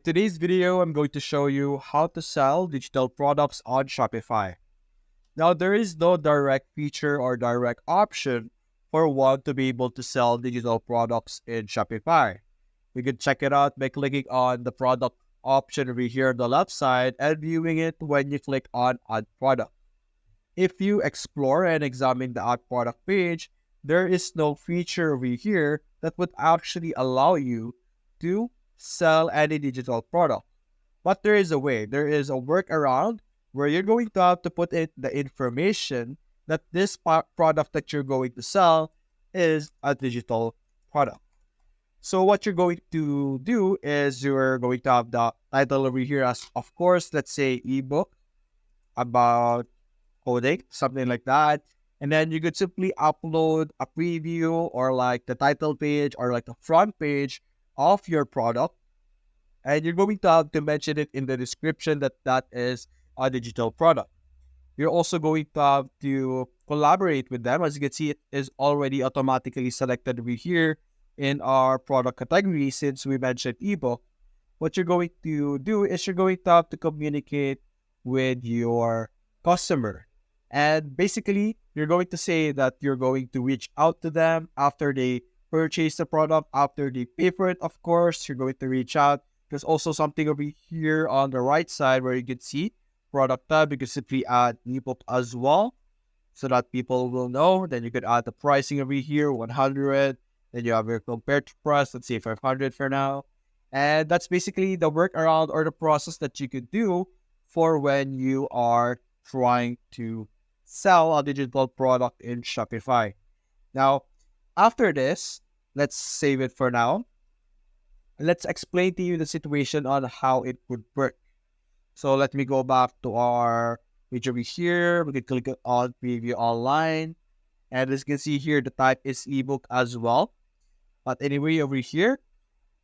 today's video, I'm going to show you how to sell digital products on Shopify. Now, there is no direct feature or direct option for one to be able to sell digital products in Shopify. You can check it out by clicking on the product option over here on the left side and viewing it when you click on Add Product. If you explore and examine the Add Product page, there is no feature over here that would actually allow you to sell any digital product. But there is a way, there is a workaround where you're going to have to put in the information that this product that you're going to sell is a digital product. So what you're going to do is you're going to have the title over here as, of course, let's say ebook about coding, something like that. And then you could simply upload a preview or like the title page or like the front page of your product. And you're going to have to mention it in the description that that is a digital product. You're also going to have to collaborate with them. As you can see, it is already automatically selected over here in our product category since we mentioned ebook. What you're going to do is you're going to have to communicate with your customer. And basically, you're going to say that you're going to reach out to them after they purchase the product, after they pay for it, of course. You're going to reach out. There's also something over here on the right side where you can see product tab. You can simply add ebook as well so that people will know. Then you could add the pricing over here, 100. Then you have your compared to price, let's say 500 for now. And that's basically the workaround or the process that you could do for when you are trying to sell a digital product in Shopify. Now, after this, let's save it for now. Let's explain to you the situation on how it would work. So let me go back to our page over here. We can click on preview online. And as you can see here, the type is ebook as well. But anyway, over here,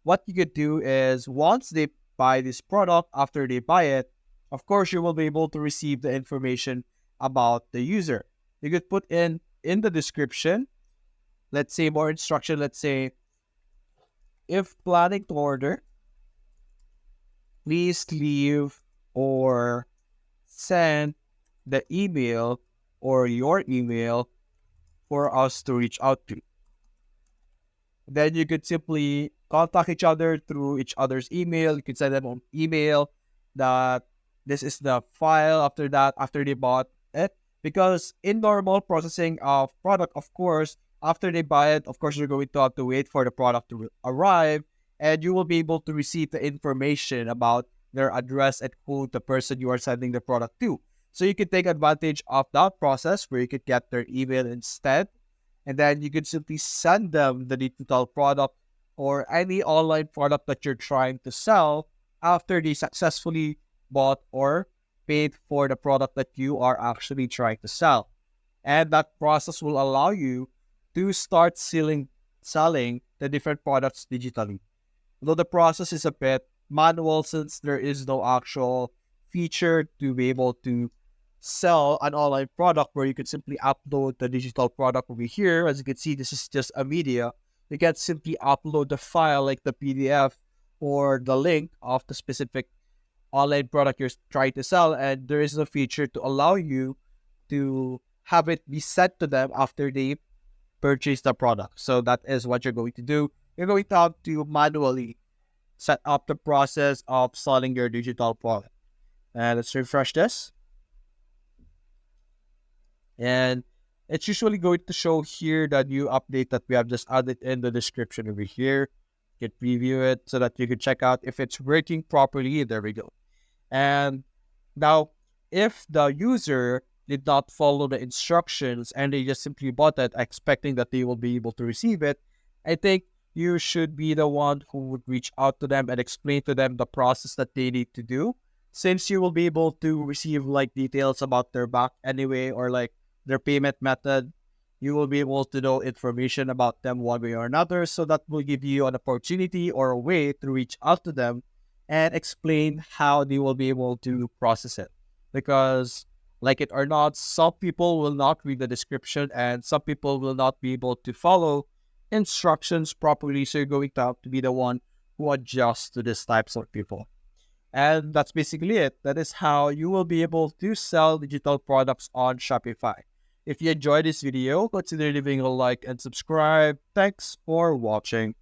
what you could do is once they buy this product, after they buy it, of course, you will be able to receive the information about the user. You could put in the description, let's say more instruction, let's say, if planning to order, please leave or send the email or your email for us to reach out to. Then you could simply contact each other through each other's email. You could send them an email that this is the file after that, after they bought it. Because in normal processing of product, of course, after they buy it, of course, you're going to have to wait for the product to arrive. And you will be able to receive the information about their address and who the person you are sending the product to. So you can take advantage of that process where you could get their email instead. And then you could simply send them the digital product or any online product that you're trying to sell after they successfully bought or paid for the product that you are actually trying to sell. And that process will allow you to start selling the different products digitally. Although the process is a bit manual since there is no actual feature to be able to sell an online product where you can simply upload the digital product over here. As you can see, this is just a media. You can simply upload the file like the PDF or the link of the specific online product you're trying to sell, and there is a feature to allow you to have it be sent to them after they purchase the product. So that is what you're going to do. You're going to have to manually set up the process of selling your digital product. And let's refresh this. And it's usually going to show here the new update that we have just added in the description over here. You can preview it so that you can check out if it's working properly. There we go. And now, if the user did not follow the instructions and they just simply bought it expecting that they will be able to receive it, I think you should be the one who would reach out to them and explain to them the process that they need to do. Since you will be able to receive like details about their back anyway or like their payment method, you will be able to know information about them one way or another. So that will give you an opportunity or a way to reach out to them and explain how they will be able to process it. Because like it or not, some people will not read the description and some people will not be able to follow instructions properly. So you're going to have to be the one who adjust to these types of people. And that's basically it. That is how you will be able to sell digital products on Shopify. If you enjoyed this video, consider leaving a like and subscribe. Thanks for watching.